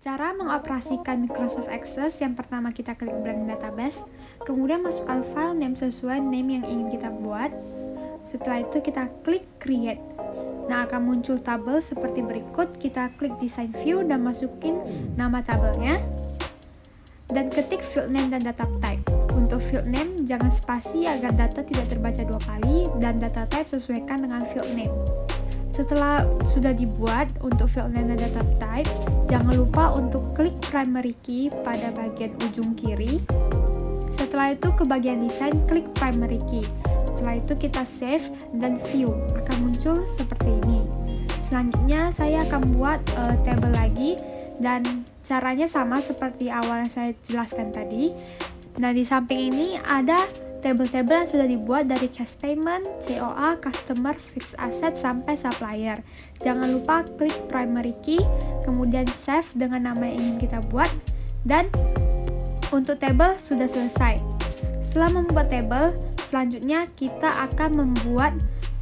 Cara mengoperasikan Microsoft Access, yang pertama kita klik Brand Database, kemudian masukkan file name sesuai name yang ingin kita buat. Setelah itu kita klik Create. Nah, akan muncul tabel seperti berikut. Kita klik Design View dan masukin nama tabelnya. Dan ketik field name dan data type. Untuk field name, jangan spasi agar data tidak terbaca dua kali, dan data type sesuaikan dengan field name. Setelah sudah dibuat untuk field name dan data type, jangan lupa untuk klik primary key pada bagian ujung kiri. Setelah itu ke bagian desain, klik primary key. Setelah itu kita save dan view, akan muncul seperti ini. Selanjutnya saya akan buat table lagi, dan caranya sama seperti awal yang saya jelaskan tadi. Nah, di samping ini ada tabel-tabel yang sudah dibuat dari cash payment, COA, customer, fixed asset, sampai supplier. Jangan lupa klik primary key, kemudian save dengan nama yang ingin kita buat, dan untuk table sudah selesai. Setelah membuat table, selanjutnya kita akan membuat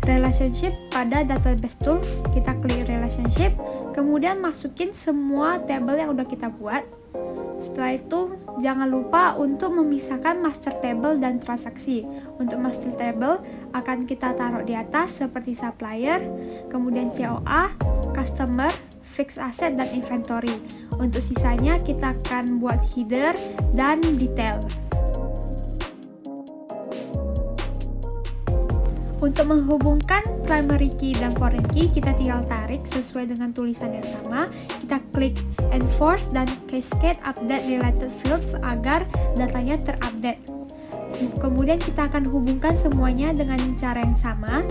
relationship pada database tool. Kita klik relationship, kemudian masukin semua table yang udah kita buat. Setelah itu, jangan lupa untuk memisahkan master table dan transaksi. Untuk master table akan kita taruh di atas seperti supplier, kemudian COA, customer, fixed asset, dan inventory. Untuk sisanya kita akan buat header dan detail. Untuk menghubungkan primary key dan foreign key, kita tinggal tarik sesuai dengan tulisan yang sama. Kita klik enforce dan cascade update related fields agar datanya terupdate. Kemudian kita akan hubungkan semuanya dengan cara yang sama.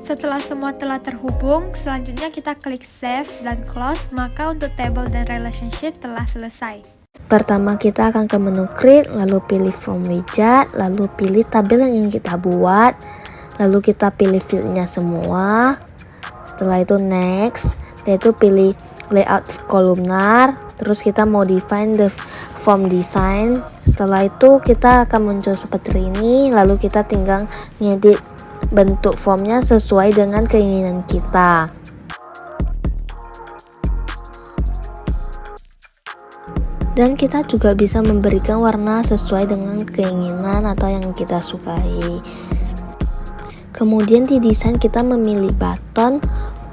Setelah semua telah terhubung, selanjutnya kita klik save dan close, maka untuk table dan relationship telah selesai. Pertama kita akan ke menu create, lalu pilih from widget, lalu pilih tabel yang ingin kita buat, lalu kita pilih fieldnya semua. Setelah itu next, yaitu pilih layout kolumnar, terus kita modify the form design. Setelah itu kita akan muncul seperti ini, lalu kita tinggal ngedit bentuk formnya sesuai dengan keinginan kita. Dan kita juga bisa memberikan warna sesuai dengan keinginan atau yang kita sukai. Kemudian di desain kita memilih button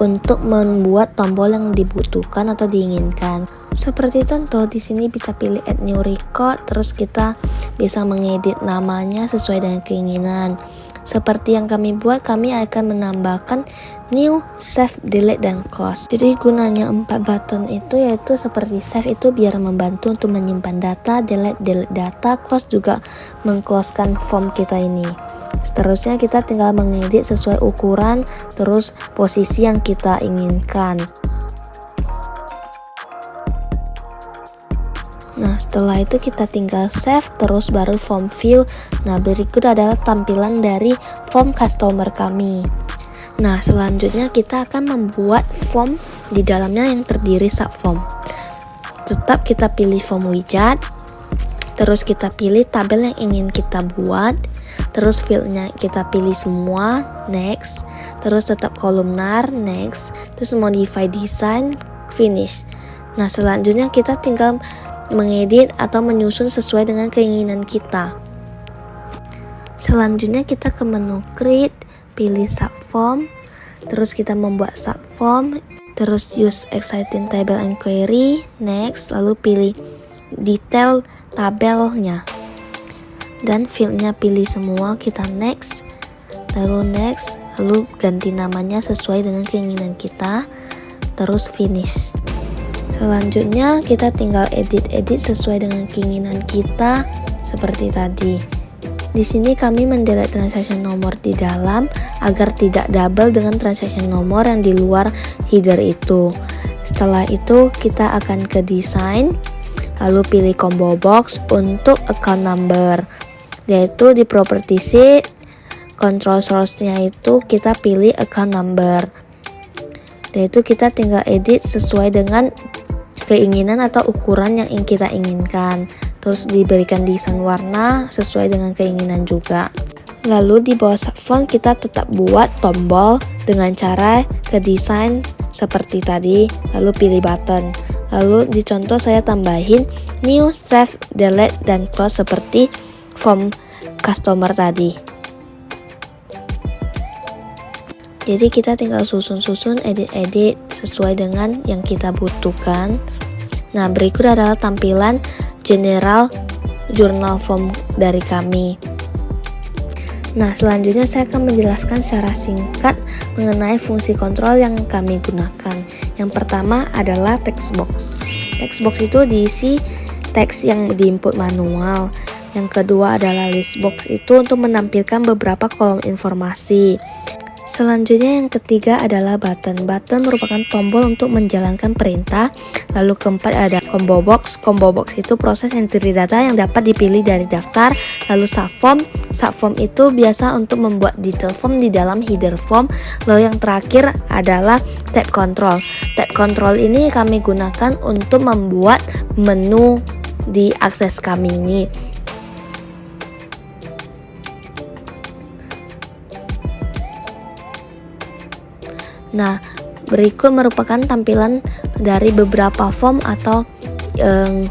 untuk membuat tombol yang dibutuhkan atau diinginkan. Seperti contoh di sini bisa pilih add new record, terus kita bisa mengedit namanya sesuai dengan keinginan. Seperti yang kami buat, kami akan menambahkan new, save, delete, dan close. Jadi gunanya 4 button itu yaitu seperti save itu biar membantu untuk menyimpan data, delete data, close juga mengclosekan form kita ini. Seterusnya kita tinggal mengedit sesuai ukuran, terus posisi yang kita inginkan. Nah, setelah itu kita tinggal save, terus baru form view. Nah, berikut adalah tampilan dari form customer kami. Nah, selanjutnya kita akan membuat form di dalamnya yang terdiri subform. Tetap kita pilih form widget, terus kita pilih tabel yang ingin kita buat, terus fieldnya kita pilih semua, next, terus tetap kolumnar, next, terus modify design, finish. Nah, selanjutnya kita tinggal mengedit atau menyusun sesuai dengan keinginan kita. Selanjutnya kita ke menu create, pilih subform, terus kita membuat subform, terus use exciting table and query, next, lalu pilih detail tabelnya dan fieldnya pilih semua, kita next, lalu ganti namanya sesuai dengan keinginan kita, terus finish. Selanjutnya kita tinggal edit sesuai dengan keinginan kita seperti tadi. Di sini kami mendelete transaction nomor di dalam agar tidak double dengan transaction nomor yang di luar header itu. Setelah itu kita akan ke design, lalu pilih combo box untuk account number, yaitu di property sheet, control source-nya itu kita pilih account number. Yaitu kita tinggal edit sesuai dengan keinginan atau ukuran yang kita inginkan. Terus diberikan desain warna sesuai dengan keinginan juga. Lalu di bawah subfont kita tetap buat tombol dengan cara ke desain seperti tadi, lalu pilih button. Lalu di contoh saya tambahin new, save, delete, dan close seperti form customer tadi. Jadi kita tinggal susun-susun, edit-edit sesuai dengan yang kita butuhkan. Nah, berikut adalah tampilan general journal form dari kami. Nah, selanjutnya saya akan menjelaskan secara singkat mengenai fungsi kontrol yang kami gunakan. Yang pertama adalah text box. Text box itu diisi teks yang diinput manual. Yang kedua adalah list box, itu untuk menampilkan beberapa kolom informasi. Selanjutnya yang ketiga adalah button. Button merupakan tombol untuk menjalankan perintah. Lalu keempat ada combo box. Combo box itu proses entry data yang dapat dipilih dari daftar. Lalu subform. Subform itu biasa untuk membuat detail form di dalam header form. Lalu yang terakhir adalah tab control. Tab control ini kami gunakan untuk membuat menu di akses kami ini. Nah, berikut merupakan tampilan dari beberapa form atau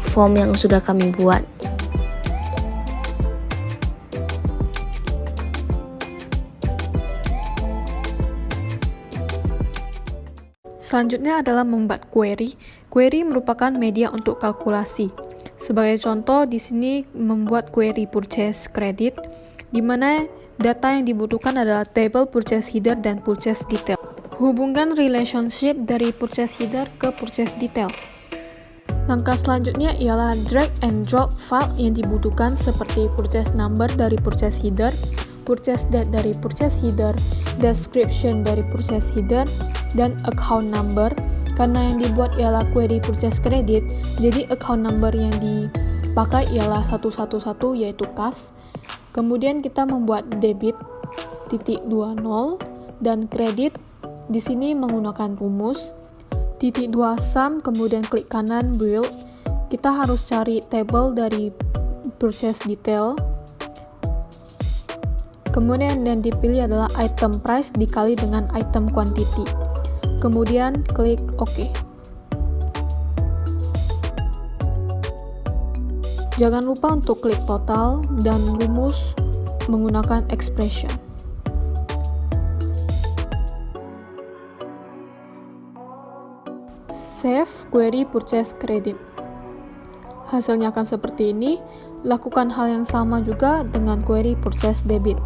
form yang sudah kami buat. Selanjutnya adalah membuat query. Query merupakan media untuk kalkulasi. Sebagai contoh, di sini membuat query purchase credit, di mana data yang dibutuhkan adalah table purchase header dan purchase detail. Hubungkan relationship dari purchase header ke purchase detail. Langkah selanjutnya ialah drag and drop file yang dibutuhkan seperti purchase number dari purchase header, purchase date dari purchase header, description dari purchase header, dan account number. Karena yang dibuat ialah query purchase credit, jadi account number yang dipakai ialah 111 yaitu kas. Kemudian kita membuat debit .20 dan kredit. Di sini menggunakan rumus .2 sum, kemudian klik kanan build. Kita harus cari table dari purchase detail. Kemudian yang dipilih adalah item price dikali dengan item quantity. Kemudian klik OK. Jangan lupa untuk klik total dan rumus menggunakan expression. Save query purchase credit. Hasilnya akan seperti ini. Lakukan hal yang sama juga dengan query purchase debit.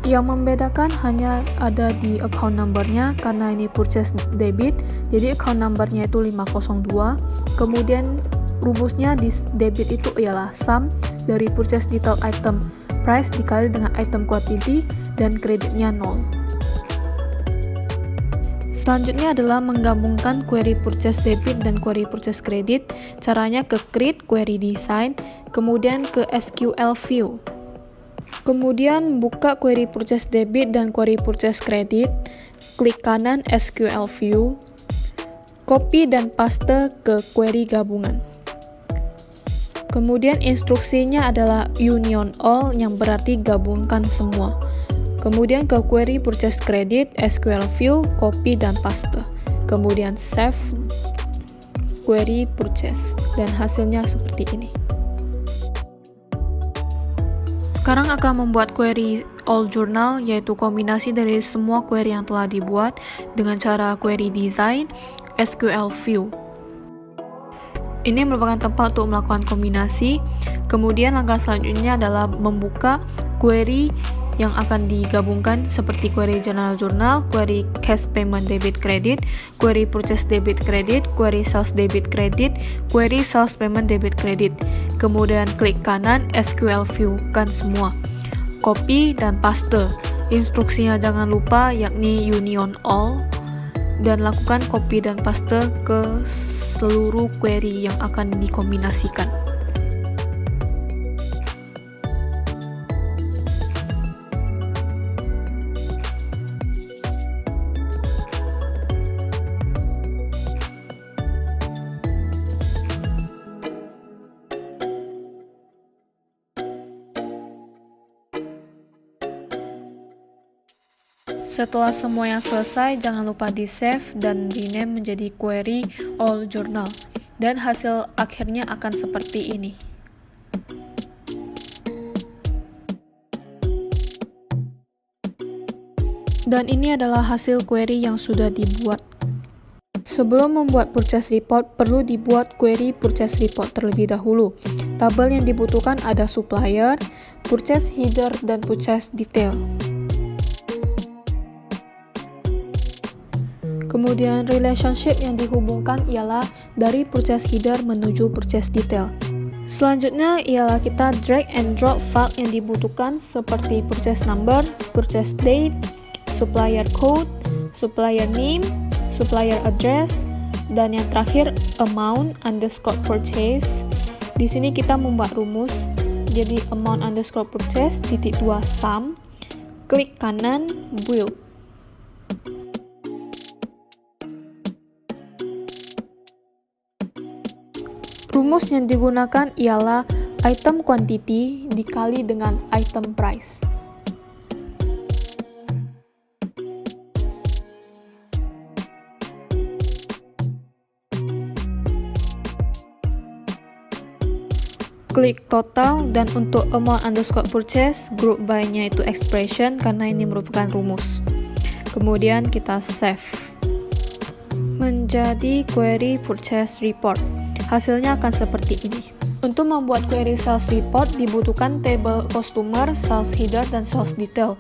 Yang membedakan hanya ada di account number-nya, karena ini purchase debit, jadi account number-nya itu 502. Kemudian rumusnya di debit itu ialah sum dari purchase detail item price dikali dengan item quantity dan kreditnya 0. Selanjutnya adalah menggabungkan query purchase debit dan query purchase credit. Caranya ke create query design, kemudian ke SQL view. Kemudian buka query purchase debit dan query purchase credit. Klik kanan SQL view. Copy dan paste ke query gabungan. Kemudian instruksinya adalah union all yang berarti gabungkan semua. Kemudian ke query purchase credit, SQL view, copy dan paste. Kemudian save query purchase dan hasilnya seperti ini. Sekarang akan membuat query all journal, yaitu kombinasi dari semua query yang telah dibuat dengan cara query design, SQL view. Ini merupakan tempat untuk melakukan kombinasi. Kemudian langkah selanjutnya adalah membuka query yang akan digabungkan seperti query general journal, query cash payment debit credit, query purchase debit credit, query sales debit credit, query sales payment debit credit. Kemudian klik kanan SQL view kan semua. Copy dan paste. Instruksinya jangan lupa yakni union all, dan lakukan copy dan paste ke seluruh query yang akan dikombinasikan. Setelah semuanya selesai, jangan lupa di save dan rename menjadi query all journal. Dan hasil akhirnya akan seperti ini. Dan ini adalah hasil query yang sudah dibuat. Sebelum membuat purchase report, perlu dibuat query purchase report terlebih dahulu. Tabel yang dibutuhkan ada supplier, purchase header, dan purchase detail. Kemudian relationship yang dihubungkan ialah dari purchase header menuju purchase detail. Selanjutnya ialah kita drag and drop file yang dibutuhkan seperti purchase number, purchase date, supplier code, supplier name, supplier address, dan yang terakhir amount underscore purchase. Di sini kita membuat rumus, jadi amount underscore purchase titik 2 sum, klik kanan build. Rumus yang digunakan ialah item quantity dikali dengan item price. Klik total, dan untuk amount underscore purchase, group by-nya itu expression karena ini merupakan rumus. Kemudian kita save menjadi query purchase report. Hasilnya akan seperti ini. Untuk membuat query sales report dibutuhkan table customer, sales header, dan sales detail.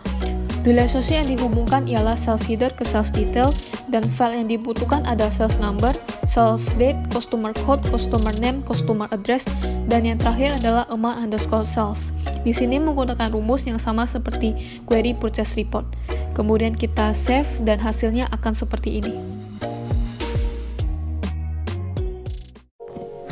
Relationship yang dihubungkan ialah sales header ke sales detail, dan file yang dibutuhkan ada sales number, sales date, customer code, customer name, customer address, dan yang terakhir adalah amount underscore sales. Di sini menggunakan rumus yang sama seperti query purchase report. Kemudian kita save dan hasilnya akan seperti ini.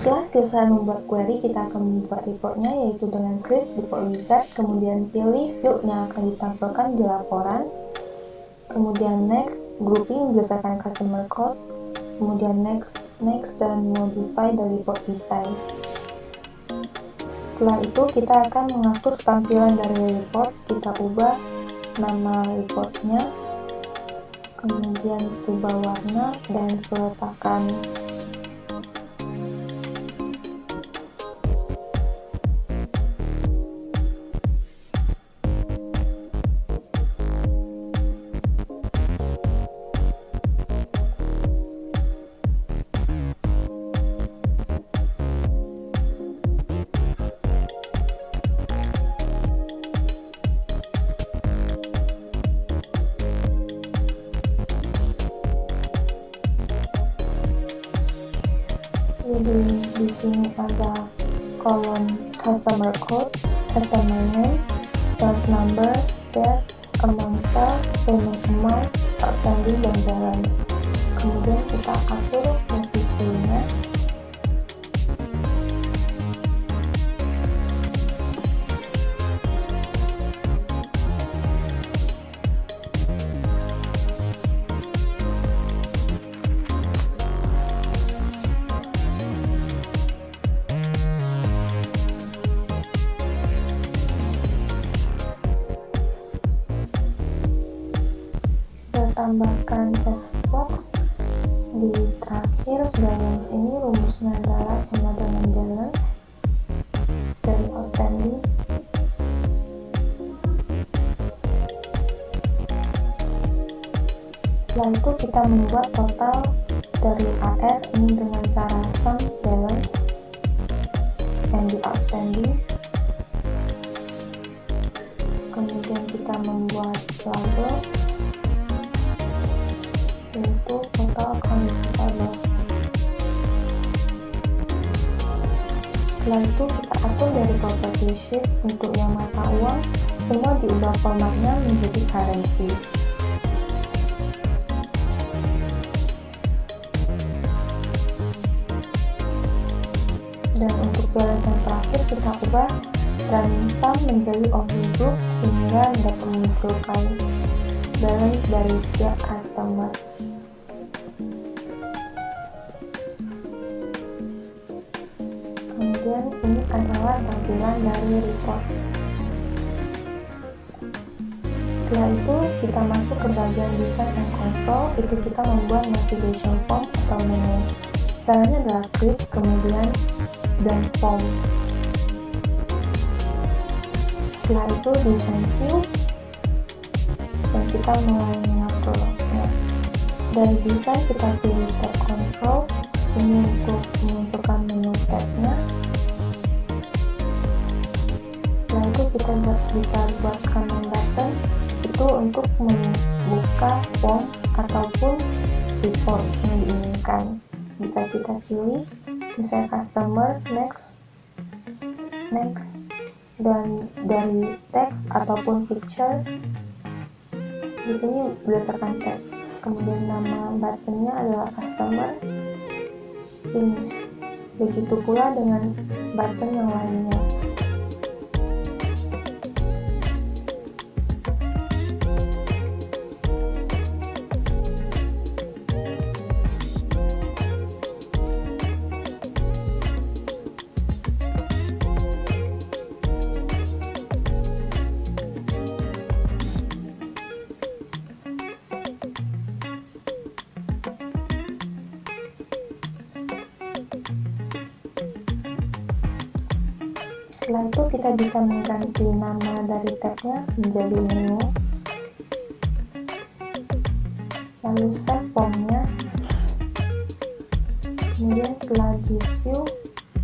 Setelah selesai membuat query, kita akan membuat reportnya, yaitu dengan klik report wizard, kemudian pilih field yang akan ditampilkan di laporan, kemudian next, grouping berdasarkan customer code, kemudian next, dan modify the report design. Setelah itu kita akan mengatur tampilan dari report, kita ubah nama reportnya, kemudian ubah warna dan peletakan. Jadi di sini ada kolom customer code, customer name, sales number, date, amount sales, payment amount, outstanding, dan balance. Kemudian kita atur posisinya. Tambahkan text box di terakhir. Balance ini rumusnya adalah sama dengan balance dari outstanding. Setelah itu kita membuat total dari AR ini dengan cara sum balance and the outstanding. Kemudian kita membuat label, yaitu total kondisi tabel. Setelah itu kita atur dari property sheet untuk yang mata uang, semua diubah formatnya menjadi currency. Dan untuk balance yang terakhir kita ubah running sum menjadi only group sehingga dapat memunculkan balance dari setiap customer. Kemudian ini adalah tampilan dari report. Setelah itu kita masuk ke bagian design and control, itu kita membuat navigation form atau menu. Caranya adalah klik, kemudian dan form. Setelah itu design view, dan kita mulai mengatur. Dari desain kita pilih tab control, ini untuk menentukan menu tabnya. Setelah itu kita bisa buat command button, itu untuk membuka form ataupun report yang diinginkan. Bisa kita pilih misalnya customer, next, dan dari teks ataupun picture. Di sini berdasarkan teks. Kemudian nama buttonnya adalah customer, finish. Begitu pula dengan button yang lainnya. Setelah itu kita bisa mengganti nama dari tabnya menjadi menu, lalu save formnya. Kemudian setelah di view,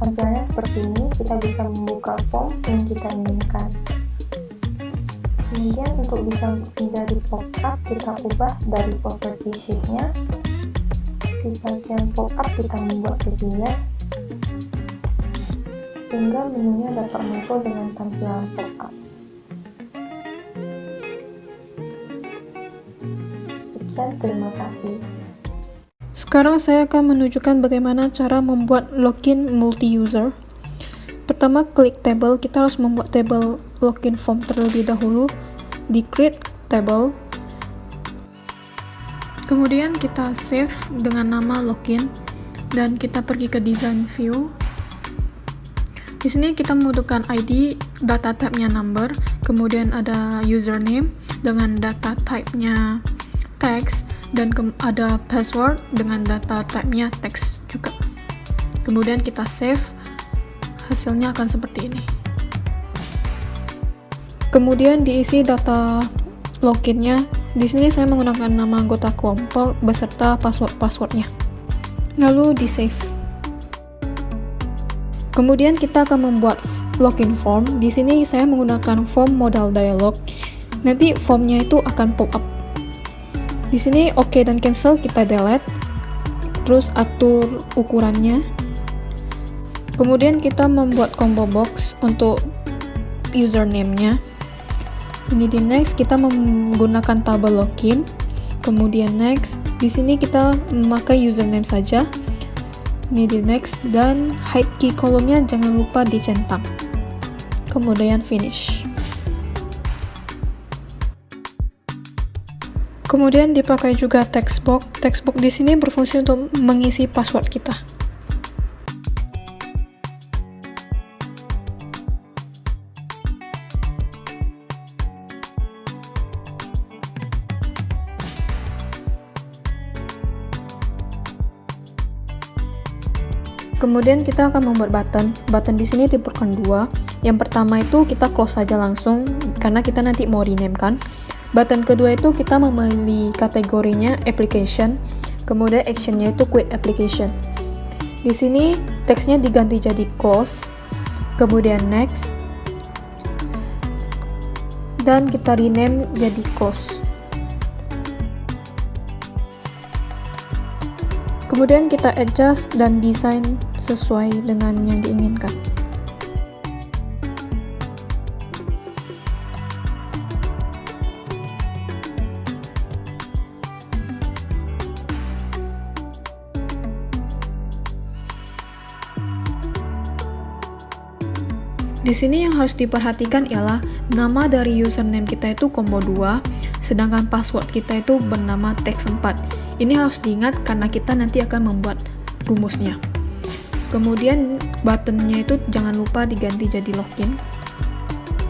tampilannya seperti ini. Kita bisa membuka form yang kita inginkan. Kemudian untuk bisa menjadi pop-up, kita ubah dari property sheet-nya. Di bagian pop-up kita membuat bias, sehingga menunya dapat muncul dengan tampilan pop-up. Sekian, terima kasih. Sekarang saya akan menunjukkan bagaimana cara membuat login multi-user. Pertama, klik table. Kita harus membuat table login form terlebih dahulu. Di create table. Kemudian kita save dengan nama login dan kita pergi ke design view. Di sini kita membutuhkan ID, data type-nya number, kemudian ada username dengan data type-nya text, dan ada password dengan data type-nya text juga. Kemudian kita save, hasilnya akan seperti ini. Kemudian diisi data login-nya. Di sini saya menggunakan nama anggota kelompok beserta password-passwordnya. Lalu di save. Kemudian kita akan membuat login form. Di sini saya menggunakan form modal dialog. Nanti formnya itu akan pop up. Di sini OK dan cancel kita delete. Terus atur ukurannya. Kemudian kita membuat combo box untuk username-nya. Ini di next kita menggunakan tabel login. Kemudian next. Di sini kita memakai username saja. Ini di next, dan hide key kolomnya jangan lupa dicentang. Kemudian finish. Kemudian dipakai juga text box. Text box di sini berfungsi untuk mengisi password kita. Kemudian kita akan membuat button. Button di sini diberikan dua. Yang pertama itu kita close saja langsung karena kita nanti mau rename kan. Button kedua itu kita memilih kategorinya application. Kemudian actionnya itu quit application. Di sini teksnya diganti jadi close. Kemudian next. Dan kita rename jadi close. Kemudian kita adjust dan desain sesuai dengan yang diinginkan. Di sini yang harus diperhatikan ialah nama dari username kita itu combo 2, sedangkan password kita itu bernama text 4. Ini harus diingat karena kita nanti akan membuat rumusnya. Kemudian buttonnya itu jangan lupa diganti jadi login.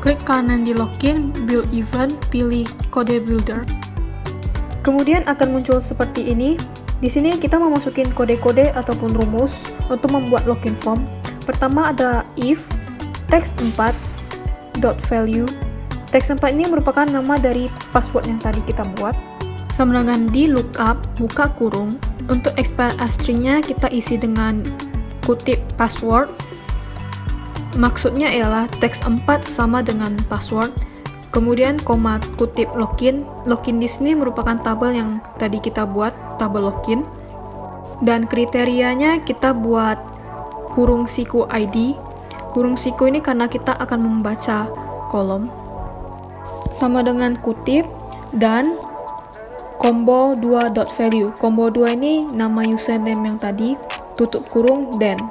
Klik kanan di login, build event, pilih kode builder. Kemudian akan muncul seperti ini. Di sini kita memasukin kode-kode ataupun rumus untuk membuat login form. Pertama ada if text4 .value. Text4 ini merupakan nama dari password yang tadi kita buat. Sama dengan di lookup, buka kurung. Untuk expire string-nya kita isi dengan kutip password. Maksudnya ialah text4 sama dengan password. Kemudian koma kutip login. Login di sini merupakan tabel yang tadi kita buat, tabel login. Dan kriterianya kita buat kurung siku ID. Kurung siku ini karena kita akan membaca kolom. Sama dengan kutip dan combo 2.value. Combo 2 ini nama username yang tadi, tutup kurung then.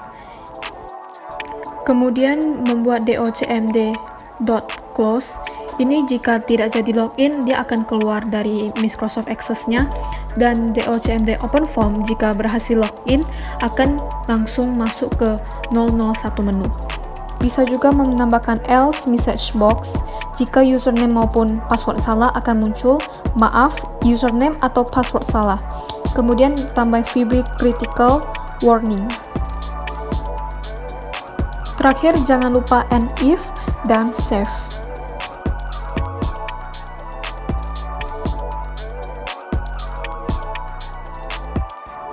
Kemudian membuat docmd.close. Ini jika tidak jadi login, dia akan keluar dari Microsoft Access-nya. Dan docmd open form jika berhasil login akan langsung masuk ke 001 menu. Bisa juga menambahkan else message box. Jika username maupun password salah akan muncul maaf, username atau password salah. Kemudian tambah VB critical warning. Terakhir jangan lupa end if dan save.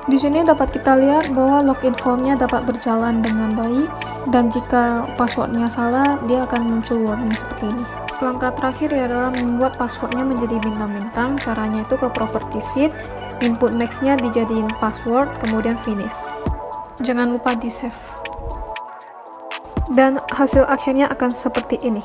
Di sini dapat kita lihat bahwa login formnya dapat berjalan dengan baik, dan jika passwordnya salah, dia akan muncul warning seperti ini. Langkah terakhir adalah membuat passwordnya menjadi bintang-bintang. Caranya itu ke property sheet, input next-nya dijadiin password, kemudian finish. Jangan lupa di save. Dan hasil akhirnya akan seperti ini.